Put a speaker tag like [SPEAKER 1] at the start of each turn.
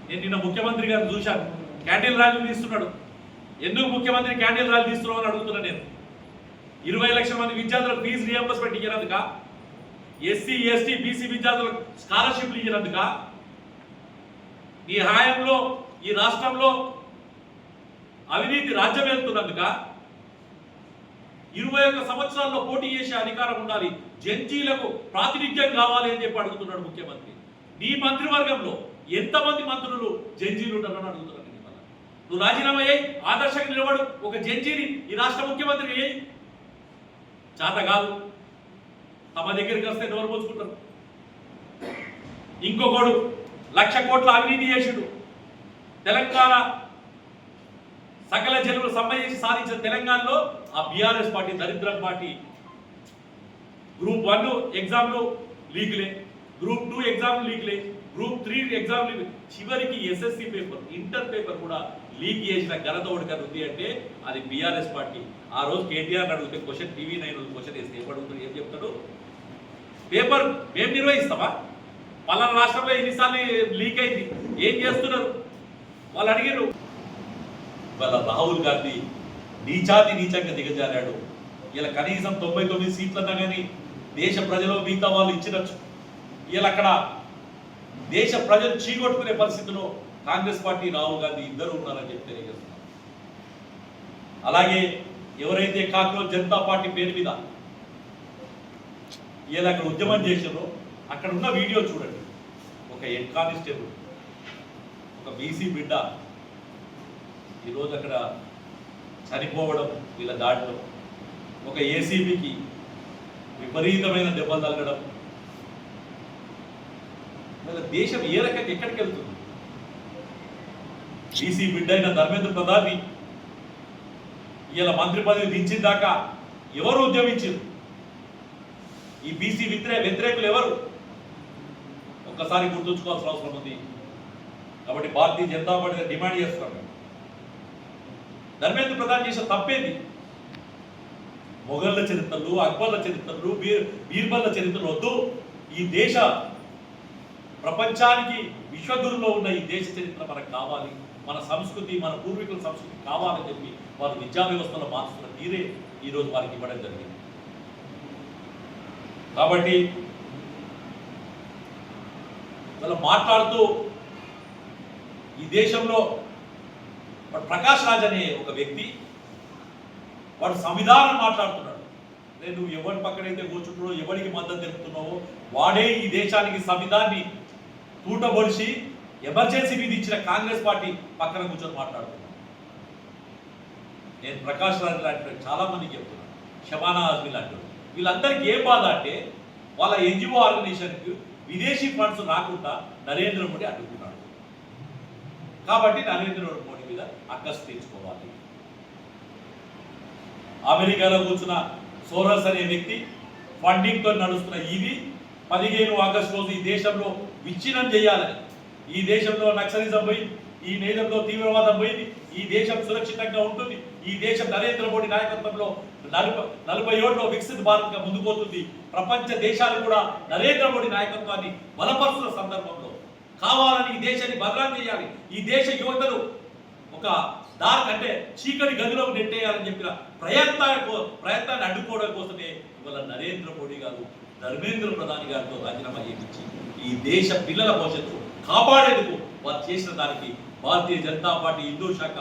[SPEAKER 1] నేను నిన్న ముఖ్యమంత్రి గారిని చూశాను, క్యాండిల్ ర్యాలీ తీస్తున్నాడు. ఎందుకు ముఖ్యమంత్రి క్యాండిల్ ర్యాలీ తీస్తున్నావు అని అడుగుతున్నా నేను. 20 లక్షల మంది విద్యార్థులకు ఫీజు రియంబర్స్మెంట్ ఇచ్చినందుక, ఎస్సీ ఎస్టీ బీసీ విద్యార్థులకు స్కాలర్షిప్లు ఇచ్చినందుక, ఈ హాయంలో ఈ రాష్ట్రంలో అవినీతి రాజ్యం వెళ్తున్నందుక, 21 సంవత్సరాల్లో పోటీ చేసే అధికారం ఉండాలి, జెన్జీలకు ప్రాతినిధ్యం కావాలి అని చెప్పి అడుగుతున్నాడు ముఖ్యమంత్రి. నీ మంత్రివర్గంలో ఎంతమంది మంత్రులు జెన్జీలు ఉంటారని అడుగుతున్నాను. నువ్వు రాజీనామా అయ్యి ఆదర్శంగా నిలబడు, ఒక జెన్జీని ఈ రాష్ట్ర ముఖ్యమంత్రి అయ్యి. చేత కాదు, తమ దగ్గరికి వస్తే నోరు పోసుకుంటారు. ఇంకొకడు 1,00,000 కోట్ల అవినీతి చేసిండు. తెలంగాణ సకల జనులు సమ్మె చేసి సాధించిన తెలంగాణలో ఆ బీఆర్ఎస్ పార్టీ దరిద్రం పార్టీ. గ్రూప్ 1 ఎగ్జామ్లు లీక్లే, గ్రూప్ 2 ఎగ్జామ్లు లీక్లే, గ్రూప్ 3 ఎగ్జామ్ లీక్, చివరికి ఎస్ఎస్సి పేపర్ ఇంటర్ పేపర్ కూడా లీక్ చేసిన ఘనత ఒకటి ఉంది అంటే అది బీఆర్ఎస్ పార్టీ. ఆ రోజు కేటీఆర్ అడిగితే క్వశ్చన్, TV9 క్వశ్చన్ వేస్తే ఏం ఏం చెప్తాడు? పేపర్ మేము నిర్వహిస్తామా? పలానా రాష్ట్రంలో ఎన్నిసార్లు లీక్ అయింది, ఏం చేస్తున్నారు వాళ్ళు అడిగారు. ఇవాళ రాహుల్ గాంధీ నీచాతి నీచంగా దిగజారాడు. ఇలా కనీసం 99 సీట్లన్నా కానీ దేశ ప్రజలు మిగతా వాళ్ళు ఇచ్చినచ్చు. ఇలా అక్కడ దేశ ప్రజలు చీకొట్టుకునే పరిస్థితిలో కాంగ్రెస్ పార్టీ రాహుల్ గాంధీ ఇద్దరు ఉన్నారని చెప్పి తెలియజేస్తున్నారు. అలాగే ఎవరైతే కాక్రోచ్ జనతా పార్టీ పేరు మీద ఇలా అక్కడ ఉద్యమం చేశారో అక్కడ ఉన్న వీడియో చూడండి. ఒక హెడ్ కానిస్టేబుల్, ఒక బీసీ బిడ్డ ఈరోజు అక్కడ చనిపోవడం, వీళ్ళ దాడిలో ఒక ఏసీబీకి విపరీతమైన దెబ్బలు తగలడం. దేశం ఏ రకంగా ఎక్కడికి వెళ్తుంది? బీసీ బిడ్డ అయిన ధర్మేంద్ర ప్రధాన్ని ఇలా మంత్రి పదవి దించిన దాకా ఎవరు ఉద్యమించారు? ఈ బీసీ వ్యతిరేకులు ఎవరు? ఒక్కసారి గుర్తుంచుకోవాల్సిన అవసరం ఉంది. కాబట్టి భారతీయ జనతా పార్టీ డిమాండ్ చేస్తున్నాం, ధర్మేంద్ర ప్రధాన్ చేసిన తప్పేది? మొఘళ్ళ చరిత్రలు, అక్బర్ల చరిత్రలు, బీర్బల్ల చరిత్రలు వద్దు. ఈ దేశ ప్రపంచానికి విశ్వగురులో ఉన్న ఈ దేశ చరిత్ర మనకు కావాలి, మన సంస్కృతి, మన పూర్వీకుల సంస్కృతి కావాలని చెప్పి వారు విద్యా వ్యవస్థలో మార్చుకున్న తీరే ఈరోజు వారికి ఇవ్వడం జరిగింది. కాబట్టి వాళ్ళు మాట్లాడుతూ ఈ దేశంలో ప్రకాష్ రాజ్ అనే ఒక వ్యక్తి వాడు సంవిధానం మాట్లాడుతున్నాడు. నువ్వు ఎవరి పక్కనైతే కూర్చుంటున్నావో, ఎవరికి మద్దతు తెలుపుతున్నావో వాడే ఈ దేశానికి సంవిధాన్ని తూటబొడిచి ఎమర్జెన్సీ మీద ఇచ్చిన కాంగ్రెస్ పార్టీ పక్కన కూర్చొని మాట్లాడుతున్నాను. నేను ప్రకాష్ రాజ్ లాంటి చాలా మందికి చెప్తున్నాను, షబానా ఆజ్మీ లాంటి వీళ్ళందరికీ ఏ బాధ అంటే వాళ్ళ ఎన్జిఓ ఆర్గనైజేషన్కి విదేశీ ఫండ్స్ రాకుండా నరేంద్ర మోడీ అడ్డుకున్నాడు. కాబట్టి నరేంద్ర మోడీ మీద అక్కసు తీర్చుకోవాలి. అమెరికాలో కూర్చున్న సోరస్ అనే వ్యక్తి ఫండింగ్తో నడుస్తున్న ఇది 15 ఆగస్టు రోజు ఈ దేశంలో విచ్ఛిన్నం చేయాలని, ఈ దేశంలో నక్సలిజం పోయింది, ఈ దేశంలో తీవ్రవాదం పోయింది, ఈ దేశం సురక్షితంగా ఉంటుంది, ఈ దేశం నరేంద్ర మోడీ నాయకత్వంలో 40 ఏళ్ళలో వికసిత భారత్గా ముందుకుపోతుంది. ప్రపంచ దేశాలు కూడా నరేంద్ర మోడీ నాయకత్వాన్ని బలపరుస్తున్న సందర్భంలో కావాలని ఈ దేశాన్ని బదనాం చేయాలి, ఈ దేశ యువతను ఒక డార్క్ అంటే చీకటి గదిలోకి నెట్టేయాలని చెప్పిన ప్రయత్నాన్ని అడ్డుకోవడం కోసమే ఇవాళ నరేంద్ర మోడీ గారు ధర్మేంద్ర ప్రధాని గారితో రాజీనామా చేయించి ఈ దేశ పిల్లల భవిష్యత్తు కాపాడేందుకు వారు చేసిన దానికి భారతీయ జనతా పార్టీ హిందూ శాఖ